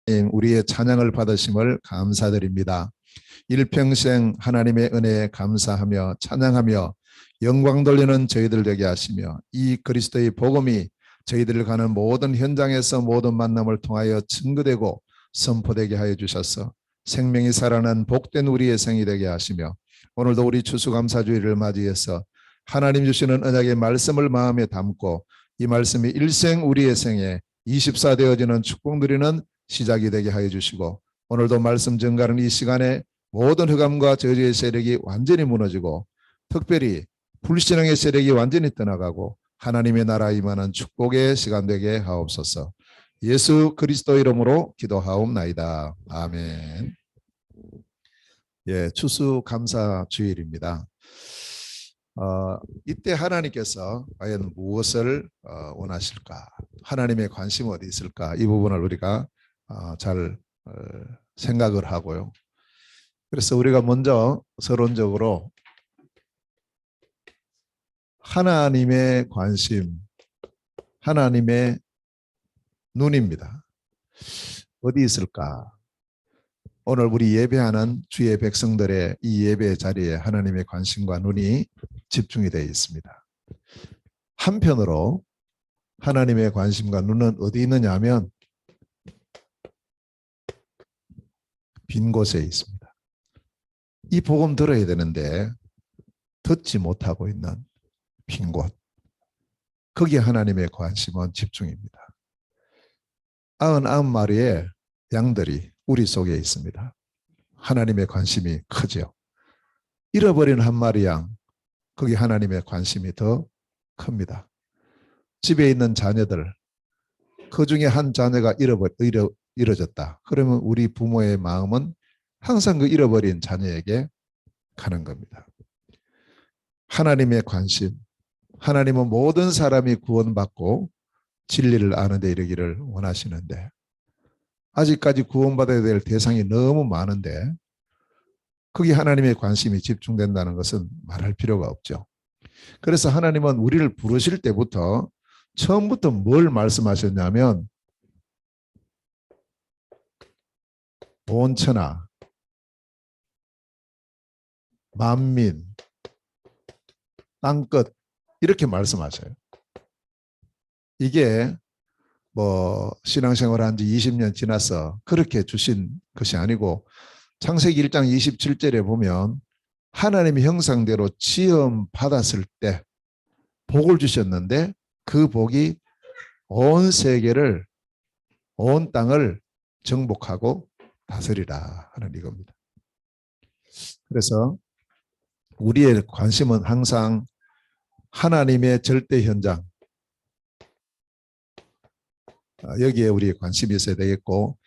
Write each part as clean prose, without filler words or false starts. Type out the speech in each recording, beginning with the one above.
목사님 우리의 찬양을 받으심을 감사드립니다. 일평생 하나님의 은혜에 감사하며 찬양하며 영광 돌리는 저희들 되게 하시며 이 그리스도의 복음이 저희들 가는 모든 현장에서 모든 만남을 통하여 증거되고 선포되게 하여 주셔서 생명이 살아난 복된 우리의 생이 되게 하시며 오늘도 우리 추수감사주일을 맞이해서 하나님 주시는 언약의 말씀을 마음에 담고 이 말씀이 일생 우리의 생에 24 되어지는 축복 누리는 시작이 되게 하여 주시고 오늘도 말씀 전가하는 이 시간에 모든 흑암과 저주의 세력이 완전히 무너지고 특별히 불신앙의 세력이 완전히 떠나가고 하나님의 나라 임하는 축복의 시간 되게 하옵소서. 예수 그리스도 이름으로 기도하옵나이다. 아멘. 예, 추수감사 주일입니다. 이때 하나님께서 과연 무엇을 원하실까? 하나님의 관심이 어디 있을까? 이 부분을 우리가 잘 생각을 하고요. 그래서 우리가 먼저 서론적으로 하나님의 관심, 하나님의 눈입니다. 어디 있을까? 오늘 우리 예배하는 주의 백성들의 이 예배 자리에 하나님의 관심과 눈이 집중이 되어 있습니다. 한편으로 하나님의 관심과 눈은 어디 있느냐 하면 빈 곳에 있습니다. 이 복음 들어야 되는데 듣지 못하고 있는 빈 곳. 거기에 하나님의 관심은 집중입니다. 99마리의 양들이 우리 속에 있습니다. 하나님의 관심이 크죠. 잃어버린 한 마리 양, 거기 하나님의 관심이 더 큽니다. 집에 있는 자녀들, 그 중에 한 자녀가 잃어졌다. 그러면 우리 부모의 마음은 항상 그 잃어버린 자녀에게 가는 겁니다. 하나님의 관심, 하나님은 모든 사람이 구원받고 진리를 아는 데 이르기를 원하시는데 아직까지 구원받아야 될 대상이 너무 많은데 거기 하나님의 관심이 집중된다는 것은 말할 필요가 없죠. 그래서 하나님은 우리를 부르실 때부터 처음부터 뭘 말씀하셨냐면 온 천하, 만민, 땅끝 이렇게 말씀하셔요. 이게 신앙생활 한 지 20년 지나서 그렇게 주신 것이 아니고 창세기 1장 27절에 보면 하나님의 형상대로 지음 받았을 때 복을 주셨는데 그 복이 온 세계를 온 땅을 정복하고 다스리라 하는 이겁니다. 그래서 우리의 관심은 항상 하나님의 절대 현장 여기에 우리의 관심이 있어야 되겠고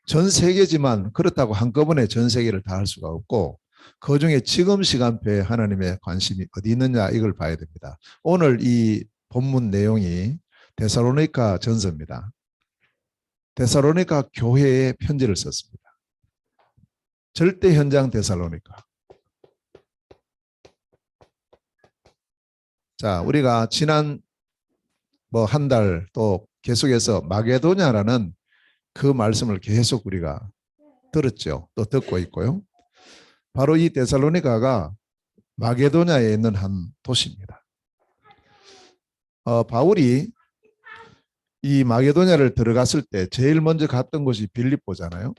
전 세계지만 그렇다고 한꺼번에 전 세계를 다 할 수가 없고 그중에 지금 시간표에 하나님의 관심이 어디 있느냐 이걸 봐야 됩니다. 오늘 이 본문 내용이 데살로니가 전서입니다. 데살로니가 교회에 편지를 썼습니다. 절대 현장 데살로니가. 자, 우리가 지난 한 달 또 계속해서 마게도냐라는 그 말씀을 계속 우리가 들었죠. 또 듣고 있고요. 바로 이 데살로니가가 마게도냐에 있는 한 도시입니다. 바울이 이 마게도냐를 들어갔을 때 제일 먼저 갔던 곳이 빌립보잖아요.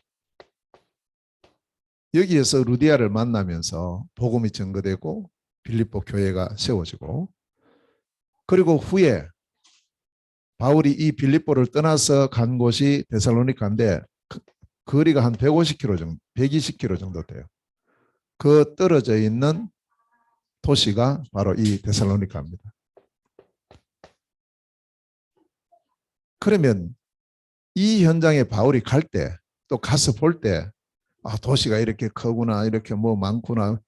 여기에서 루디아를 만나면서 복음이 증거되고 빌립보 교회가 세워지고 그리고 후에 바울이 이 빌립보를 떠나서 간 곳이 데살로니가인데 거리가 한 150km 정도, 120km 정도 돼요. 그 떨어져 있는 도시가 바로 이 데살로니가입니다. 그러면 이 현장에 바울이 갈 때 또 가서 볼 때 도시가 이렇게 크구나 이렇게 많구나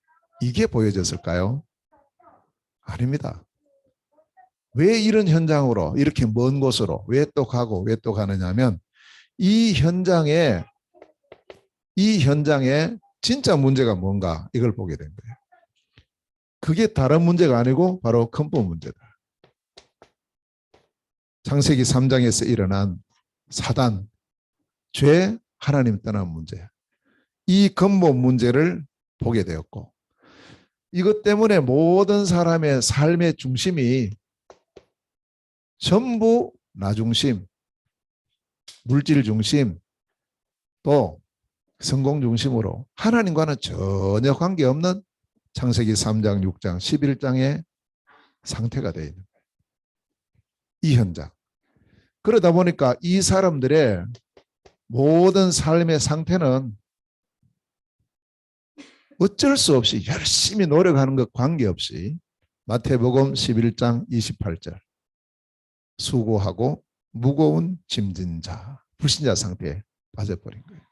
이게 보여졌을까요? 아닙니다. 왜 이런 현장으로 이렇게 먼 곳으로 왜 또 가고 왜 또 가느냐 하면 이 현장에 진짜 문제가 뭔가 이걸 보게 된 거예요. 그게 다른 문제가 아니고 바로 근본 문제다. 창세기 3장에서 일어난 사단, 죄, 하나님 떠난 문제. 이 근본 문제를 보게 되었고 이것 때문에 모든 사람의 삶의 중심이 전부 나 중심, 물질 중심, 또 성공 중심으로 하나님과는 전혀 관계없는 창세기 3장, 6장, 11장의 상태가 되어 있는 거예요. 이 현장. 그러다 보니까 이 사람들의 모든 삶의 상태는 어쩔 수 없이 열심히 노력하는 것 관계없이 마태복음 11장 28절 수고하고 무거운 짐진 자, 불신자 상태에 빠져버린 거예요.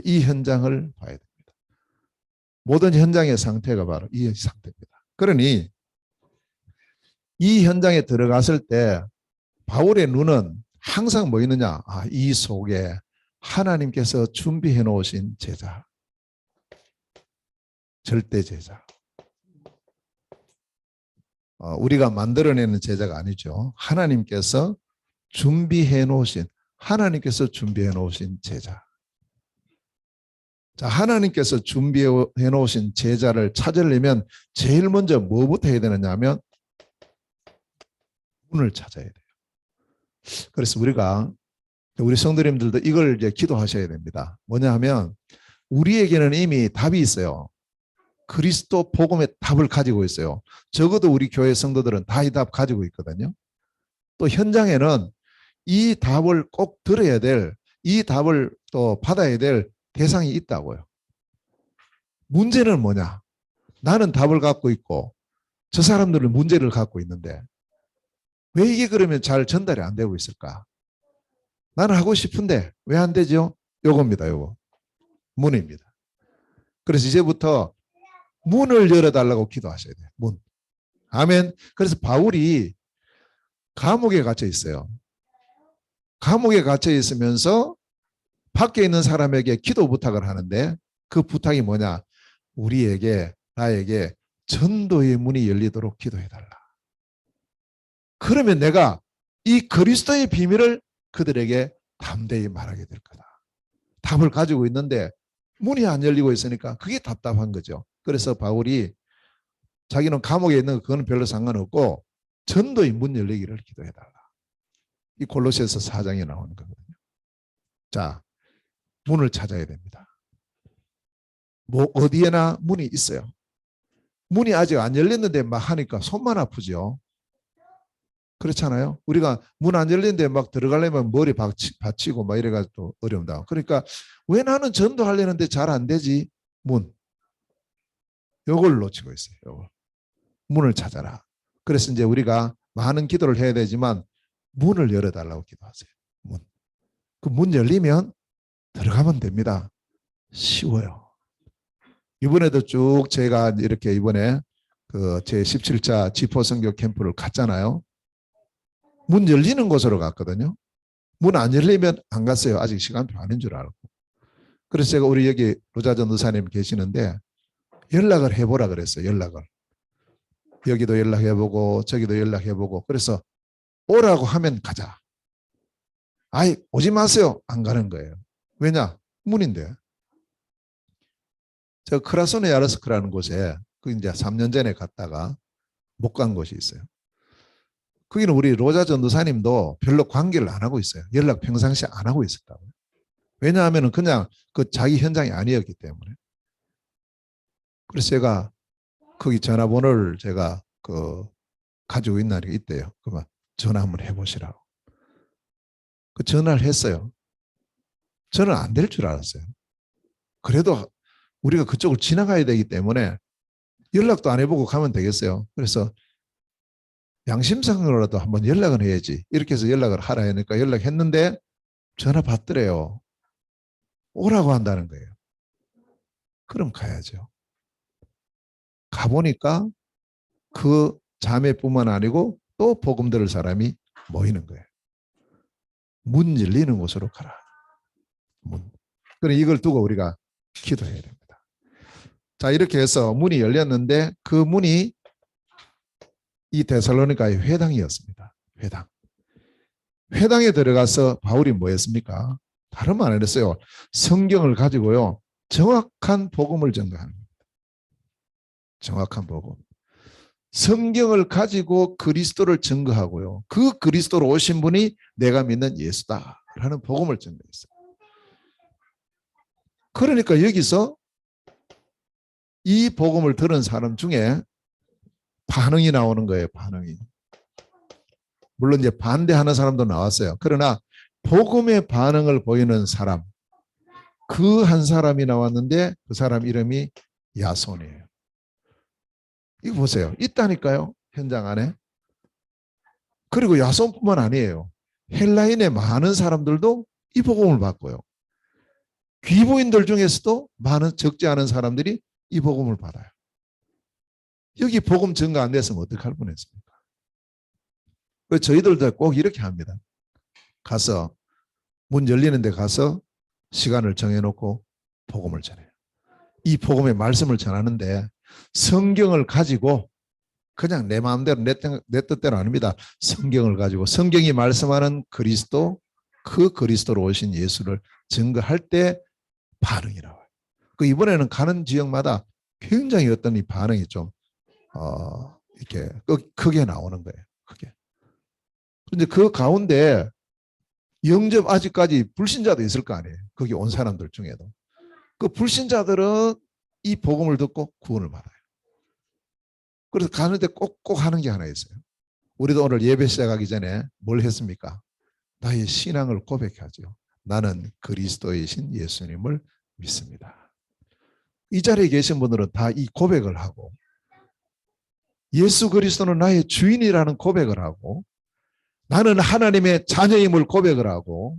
이 현장을 봐야 됩니다. 모든 현장의 상태가 바로 이 상태입니다. 그러니 이 현장에 들어갔을 때 바울의 눈은 항상 뭐 있느냐? 이 속에 하나님께서 준비해 놓으신 제자, 절대 제자. 우리가 만들어내는 제자가 아니죠. 하나님께서 준비해 놓으신 제자. 자, 하나님께서 준비해 놓으신 제자를 찾으려면 제일 먼저 뭐부터 해야 되느냐 하면 문을 찾아야 돼요. 그래서 우리 성도님들도 이걸 이제 기도하셔야 됩니다. 뭐냐 하면 우리에게는 이미 답이 있어요. 그리스도 복음의 답을 가지고 있어요. 적어도 우리 교회 성도들은 다 이 답 가지고 있거든요. 또 현장에는 이 답을 꼭 들어야 될, 이 답을 또 받아야 될 대상이 있다고요. 문제는 뭐냐? 나는 답을 갖고 있고 저 사람들은 문제를 갖고 있는데 왜 이게 그러면 잘 전달이 안 되고 있을까? 나는 하고 싶은데 왜 안 되죠? 요겁니다. 요거. 문입니다. 그래서 이제부터 문을 열어달라고 기도하셔야 돼요. 문. 아멘. 그래서 바울이 감옥에 갇혀 있어요. 감옥에 갇혀 있으면서 밖에 있는 사람에게 기도 부탁을 하는데 그 부탁이 뭐냐? 나에게 전도의 문이 열리도록 기도해달라. 그러면 내가 이 그리스도의 비밀을 그들에게 담대히 말하게 될 거다. 답을 가지고 있는데 문이 안 열리고 있으니까 그게 답답한 거죠. 그래서 바울이 자기는 감옥에 있는 그거는 별로 상관없고 전도의 문 열리기를 기도해달라. 이 골로새서 4장에 나오는 거거든요. 자, 문을 찾아야 됩니다. 뭐 어디에나 문이 있어요. 문이 아직 안 열렸는데 막 하니까 손만 아프죠. 그렇잖아요. 우리가 문 안 열리는데 막 들어가려면 머리 받치고 막 이래가지고 어려운다. 그러니까 왜 나는 전도하려는데 잘 안 되지? 문. 요걸 놓치고 있어요. 요걸. 문을 찾아라. 그래서 이제 우리가 많은 기도를 해야 되지만 문을 열어달라고 기도하세요. 문. 그 문 열리면 들어가면 됩니다. 쉬워요. 이번에도 쭉 제가 이렇게 이번에 그 제 17차 지포선교 캠프를 갔잖아요. 문 열리는 곳으로 갔거든요. 문 안 열리면 안 갔어요. 아직 시간표 아닌 줄 알고. 그래서 제가 우리 여기 로자 전도사님 계시는데 연락을 해보라 그랬어요. 연락을. 여기도 연락해보고 저기도 연락해보고 그래서 오라고 하면 가자. 아이 오지 마세요. 안 가는 거예요. 왜냐? 문인데. 저 크라소네 야르스크라는 곳에 그 이제 3년 전에 갔다가 못 간 곳이 있어요. 거기는 우리 로자 전도사님도 별로 관계를 안 하고 있어요. 연락 평상시에 안 하고 있었다고요. 왜냐하면 그냥 그 자기 현장이 아니었기 때문에. 그래서 제가 거기 전화번호를 제가 그 가지고 있는 날이 있대요. 그러면 전화 한번 해보시라고. 그 전화를 했어요. 저는 안 될 줄 알았어요. 그래도 우리가 그쪽을 지나가야 되기 때문에 연락도 안 해보고 가면 되겠어요. 그래서 양심상으로라도 한번 연락은 해야지. 이렇게 해서 연락을 하라 하니까 연락했는데 전화 받더래요. 오라고 한다는 거예요. 그럼 가야죠. 가보니까 그 자매뿐만 아니고 또 복음 들을 사람이 모이는 거예요. 문 열리는 곳으로 가라. 문. 그래 이걸 두고 우리가 기도해야 됩니다. 자 이렇게 해서 문이 열렸는데 그 문이 이 데살로니가의 회당이었습니다. 회당. 회당에 들어가서 바울이 뭐 했습니까? 다른 말 안 했어요. 성경을 가지고요. 정확한 복음을 전가하는 겁니다. 정확한 복음. 성경을 가지고 그리스도를 증거하고요. 그 그리스도로 오신 분이 내가 믿는 예수다라는 복음을 증거했어요. 그러니까 여기서 이 복음을 들은 사람 중에 반응이 나오는 거예요. 반응이. 물론 이제 반대하는 사람도 나왔어요. 그러나 복음의 반응을 보이는 사람, 그 한 사람이 나왔는데 그 사람 이름이 야손이에요. 이거 보세요. 있다니까요. 현장 안에. 그리고 야손뿐만 아니에요. 헬라인의 많은 사람들도 이 복음을 받고요. 귀부인들 중에서도 많은 적지 않은 사람들이 이 복음을 받아요. 여기 복음 증거 안 됐으면 어떡할 뻔했습니까? 저희들도 꼭 이렇게 합니다. 가서 문 열리는 데 가서 시간을 정해놓고 복음을 전해요. 이 복음의 말씀을 전하는데 성경을 가지고 그냥 내 마음대로 내 뜻대로 아닙니다. 성경을 가지고 성경이 말씀하는 그리스도, 그 그리스도로 오신 예수를 증거할 때 반응이 나와요. 그 이번에는 가는 지역마다 굉장히 어떤 이 반응이 좀 이렇게 크게 나오는 거예요. 크게. 그런데 그 가운데 영접 아직까지 불신자도 있을 거 아니에요. 거기 온 사람들 중에도. 그 불신자들은 이 복음을 듣고 구원을 받아요. 그래서 가는데 꼭꼭 하는 게 하나 있어요. 우리도 오늘 예배 시작하기 전에 뭘 했습니까? 나의 신앙을 고백하죠. 나는 그리스도의 신 예수님을 믿습니다. 이 자리에 계신 분들은 다 이 고백을 하고 예수 그리스도는 나의 주인이라는 고백을 하고 나는 하나님의 자녀임을 고백을 하고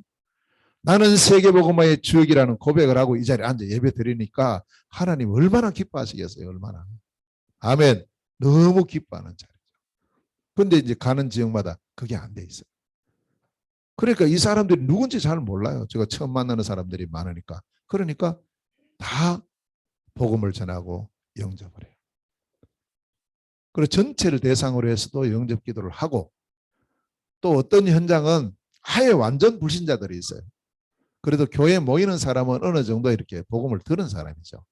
나는 세계복음화의 주역이라는 고백을 하고 이 자리에 앉아 예배 드리니까 하나님 얼마나 기뻐하시겠어요. 얼마나. 아멘. 너무 기뻐하는 자리죠. 그런데 이제 가는 지역마다 그게 안 돼 있어요. 그러니까 이 사람들이 누군지 잘 몰라요. 제가 처음 만나는 사람들이 많으니까. 그러니까 다 복음을 전하고 영접을 해요. 그리고 전체를 대상으로 해서도 영접 기도를 하고 또 어떤 현장은 아예 완전 불신자들이 있어요. 그래도 교회에 모이는 사람은 어느 정도 이렇게 복음을 들은 사람이죠.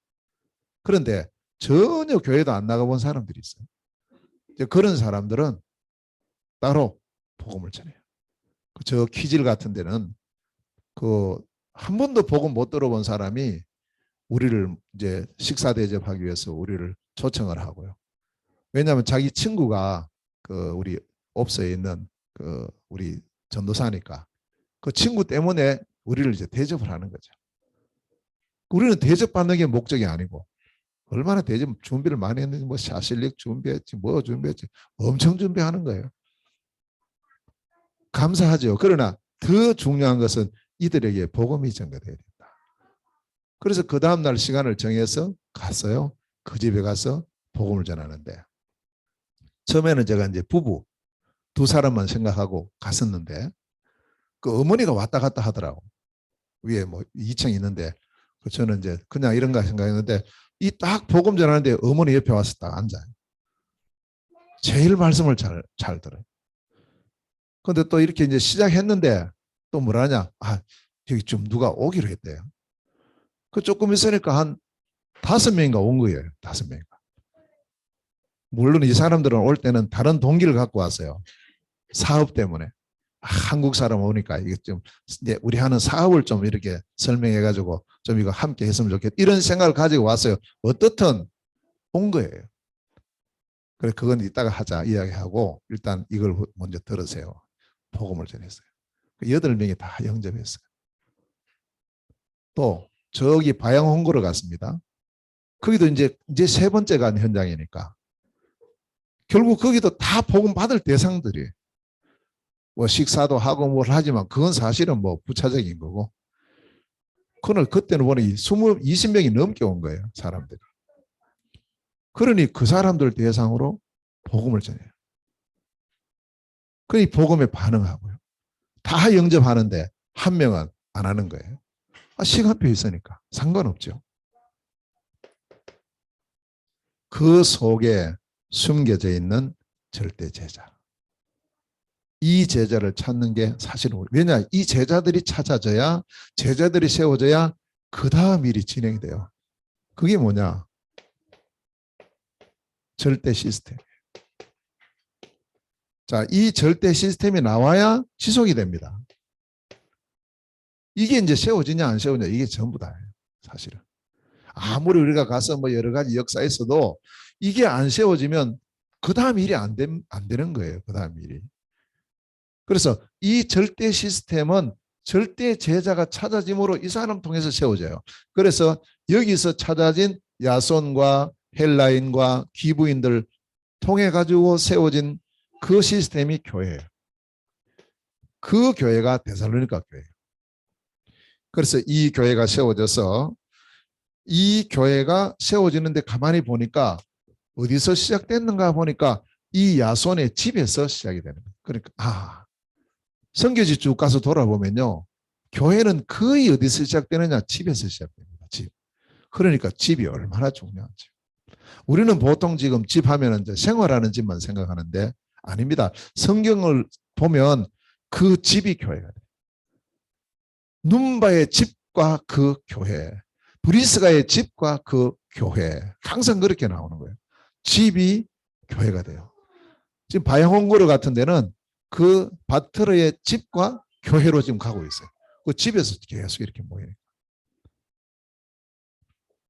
그런데 전혀 교회도 안 나가본 사람들이 있어요. 이제 그런 사람들은 따로 복음을 전해요. 저 키질 같은 데는 그 한 번도 복음 못 들어본 사람이 우리를 이제 식사 대접하기 위해서 우리를 초청을 하고요. 왜냐하면 자기 친구가 그 우리 옵서에 있는 그 우리 전도사니까 그 친구 때문에 우리를 이제 대접을 하는 거죠. 우리는 대접받는 게 목적이 아니고 얼마나 대접 준비를 많이 했는지 뭐 샤실릭 준비했지 뭐 준비했지 엄청 준비하는 거예요. 감사하죠. 그러나 더 중요한 것은 이들에게 복음이 전가돼야 된다. 그래서 그 다음날 시간을 정해서 갔어요. 그 집에 가서 복음을 전하는데 처음에는 제가 이제 부부 두 사람만 생각하고 갔었는데 그 어머니가 왔다 갔다 하더라고. 위에 뭐 2층 있는데 저는 이제 그냥 이런가 생각했는데 이 딱 복음 전하는데 어머니 옆에 와서 딱 앉아요. 제일 말씀을 잘 들어요. 근데 또 이렇게 이제 시작했는데 또 뭐라냐? 아, 여기 좀 누가 오기로 했대요. 그 조금 있으니까 한 5명인가 온 거예요. 5명인가. 물론 이 사람들은 올 때는 다른 동기를 갖고 왔어요. 사업 때문에. 한국 사람 오니까 이게 좀 이제 우리 하는 사업을 좀 이렇게 설명해 가지고 좀 이거 함께 했으면 좋겠다. 이런 생각을 가지고 왔어요. 어떻든 온 거예요. 그래 그건 이따가 하자 이야기하고 일단 이걸 먼저 들으세요. 복음을 전했어요. 8명이 다 영접했어요. 또 저기 바양 홍보를 갔습니다. 거기도 이제 세 번째 간 현장이니까 결국 거기도 다 복음 받을 대상들이에요. 뭐 식사도 하고 뭘 하지만 그건 사실은 뭐 부차적인 거고. 그때는 보니 20명이 넘게 온 거예요. 사람들이. 그러니 그 사람들 대상으로 복음을 전해요. 그러니 복음에 반응하고요. 다 영접하는데 한 명은 안 하는 거예요. 시간표 있으니까 상관없죠. 그 속에 숨겨져 있는 절대 제자. 이 제자를 찾는 게 사실은 왜냐 이 제자들이 찾아져야 제자들이 세워져야 그 다음 일이 진행이 돼요. 그게 뭐냐? 절대 시스템. 자, 이 절대 시스템이 나와야 지속이 됩니다. 이게 이제 세워지냐 안 세워지냐 이게 전부 다예요. 사실은. 아무리 우리가 가서 뭐 여러 가지 역사 있어도 이게 안 세워지면 그 다음 일이 안 되는 거예요. 그 다음 일이. 그래서 이 절대 시스템은 절대 제자가 찾아짐으로 이 사람 통해서 세워져요. 그래서 여기서 찾아진 야손과 헬라인과 기부인들 통해 가지고 세워진 그 시스템이 교회예요. 그 교회가 데살로니가 교회예요. 그래서 이 교회가 세워져서 이 교회가 세워지는데 가만히 보니까 어디서 시작됐는가 보니까 이 야손의 집에서 시작이 되는 거예요. 그러니까 성교지 쭉 가서 돌아보면요. 교회는 거의 어디서 시작되느냐? 집에서 시작됩니다. 집. 그러니까 집이 얼마나 중요한지. 우리는 보통 지금 집 하면 이제 생활하는 집만 생각하는데 아닙니다. 성경을 보면 그 집이 교회가 돼요. num바의 집과 그 교회, 브리스가의 집과 그 교회 항상 그렇게 나오는 거예요. 집이 교회가 돼요. 지금 바야홍고르 같은 데는 그 바트르의 집과 교회로 지금 가고 있어요. 그 집에서 계속 이렇게 모여요.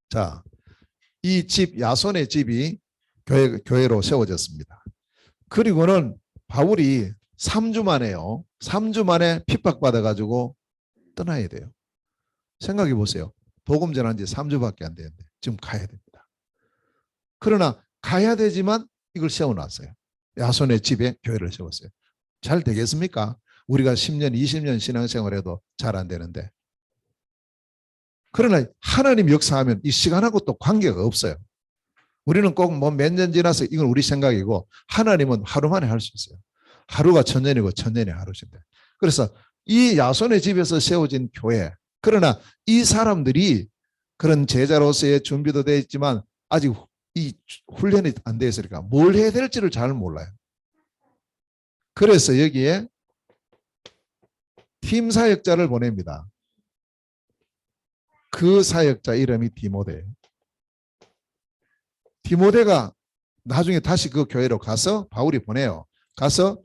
자, 이 집, 야손의 집이 교회로 세워졌습니다. 그리고는 바울이 3주 만에요. 3주 만에 핍박받아가지고 떠나야 돼요. 생각해 보세요. 복음 전한 지 3주밖에 안 되는데 지금 가야 됩니다. 그러나 가야 되지만 이걸 세워놨어요. 야손의 집에 교회를 세웠어요. 잘 되겠습니까? 우리가 10년, 20년 신앙생활해도 잘 안 되는데. 그러나 하나님 역사하면 이 시간하고 또 관계가 없어요. 우리는 꼭 뭐 몇 년 지나서 이건 우리 생각이고 하나님은 하루 만에 할 수 있어요. 하루가 천년이고 천년이 하루신데. 그래서 이 야손의 집에서 세워진 교회. 그러나 이 사람들이 그런 제자로서의 준비도 되어 있지만 아직 이 훈련이 안 되어 있으니까 뭘 해야 될지를 잘 몰라요. 그래서 여기에 팀 사역자를 보냅니다. 그 사역자 이름이 디모데예요. 디모데가 나중에 다시 그 교회로 가서 바울이 보내요. 가서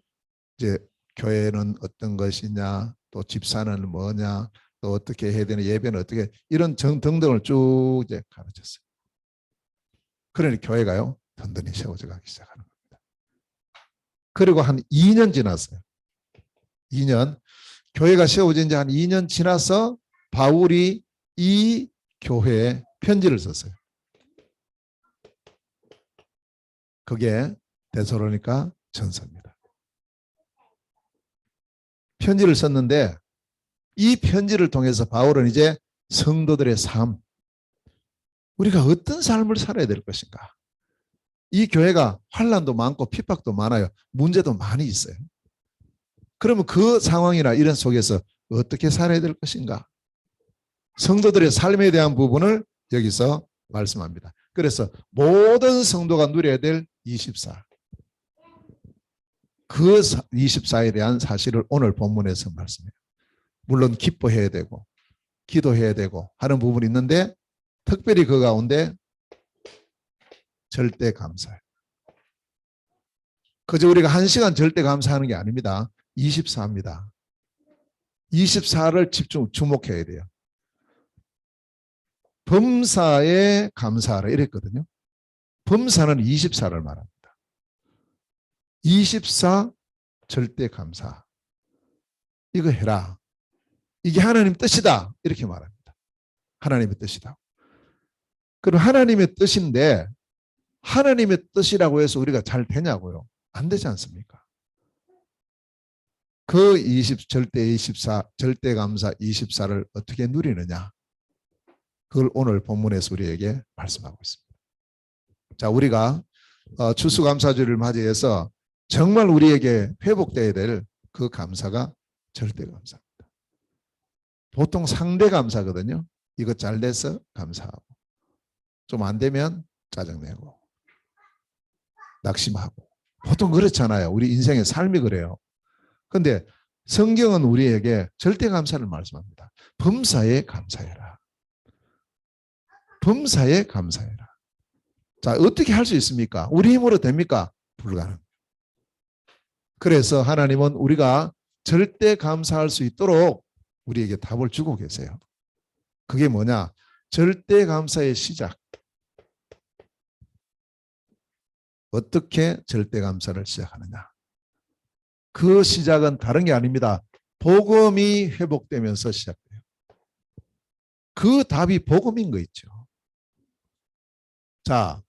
이제 교회는 어떤 것이냐, 또 집사는 뭐냐, 또 어떻게 해야 되는 예배는 어떻게 이런 등등을 쭉 이제 가르쳤어요. 그러니 교회가요 든든히 세워져 가기 시작하는 겁니다. 그리고 한 2년 지났어요. 2년 교회가 세워진 지 한 2년 지나서 바울이 이 교회에 편지를 썼어요. 그게 데살로니가 전서입니다. 편지를 썼는데 이 편지를 통해서 바울은 이제 성도들의 삶, 우리가 어떤 삶을 살아야 될 것인가. 이 교회가 환난도 많고 핍박도 많아요. 문제도 많이 있어요. 그러면 그 상황이나 이런 속에서 어떻게 살아야 될 것인가. 성도들의 삶에 대한 부분을 여기서 말씀합니다. 그래서 모든 성도가 누려야 될 24. 그 24에 대한 사실을 오늘 본문에서 말씀해요. 물론 기뻐해야 되고 기도해야 되고 하는 부분이 있는데 특별히 그 가운데 절대 감사예요. 그저 우리가 1시간 절대 감사하는 게 아닙니다. 24입니다. 24를 주목해야 돼요. 범사에 감사하라 이랬거든요. 범사는 24를 말합니다. 24 절대 감사. 이거 해라. 이게 하나님 뜻이다. 이렇게 말합니다. 하나님의 뜻이다. 그럼 하나님의 뜻인데 하나님의 뜻이라고 해서 우리가 잘 되냐고요? 안 되지 않습니까? 그 절대 24, 절대 감사 24를 어떻게 누리느냐? 그걸 오늘 본문에서 우리에게 말씀하고 있습니다. 자, 우리가 추수감사주를 맞이해서 정말 우리에게 회복되어야 될 그 감사가 절대 감사입니다. 보통 상대 감사거든요. 이거 잘 돼서 감사하고 좀 안 되면 짜증내고 낙심하고 보통 그렇잖아요. 우리 인생의 삶이 그래요. 그런데 성경은 우리에게 절대 감사를 말씀합니다. 범사에 감사해라. 범사에 감사해라. 자, 어떻게 할 수 있습니까? 우리 힘으로 됩니까? 불가능. 그래서 하나님은 우리가 절대 감사할 수 있도록 우리에게 답을 주고 계세요. 그게 뭐냐? 절대 감사의 시작. 어떻게 절대 감사를 시작하느냐? 그 시작은 다른 게 아닙니다. 복음이 회복되면서 시작돼요. 그 답이 복음인 거 있죠. 자,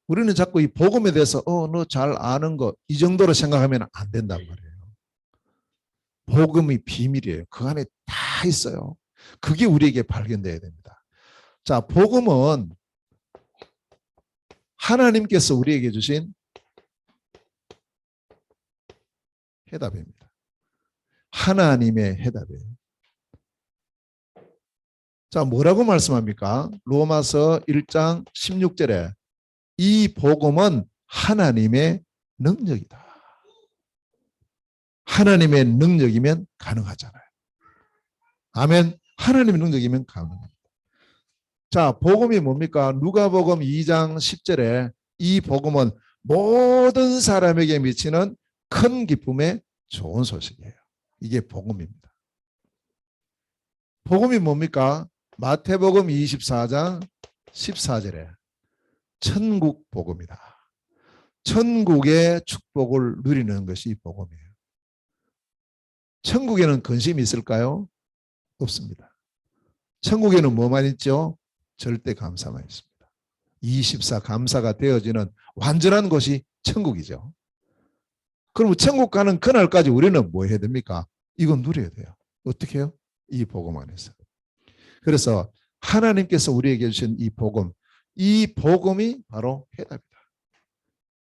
우리는 자꾸 이 복음에 대해서 너 잘 아는 거 이 정도로 생각하면 안 된단 말이에요. 복음이 비밀이에요. 그 안에 다 있어요. 그게 우리에게 발견돼야 됩니다. 자, 복음은 하나님께서 우리에게 주신 해답입니다. 하나님의 해답이에요. 자, 뭐라고 말씀합니까? 로마서 1장 16절에 이 복음은 하나님의 능력이다. 하나님의 능력이면 가능하잖아요. 아멘. 하나님의 능력이면 가능합니다. 자, 복음이 뭡니까? 누가복음 2장 10절에 이 복음은 모든 사람에게 미치는 큰 기쁨의 좋은 소식이에요. 이게 복음입니다. 복음이 뭡니까? 마태복음 24장 14절에 천국 복음이다. 천국의 축복을 누리는 것이 복음이에요. 천국에는 근심이 있을까요? 없습니다. 천국에는 뭐만 있죠? 절대 감사만 있습니다. 24 감사가 되어지는 완전한 곳이 천국이죠. 그럼 천국 가는 그날까지 우리는 뭐 해야 됩니까? 이건 누려야 돼요. 어떻게 해요? 이 복음 안에서. 그래서 하나님께서 우리에게 주신 이 복음이 바로 해답이다.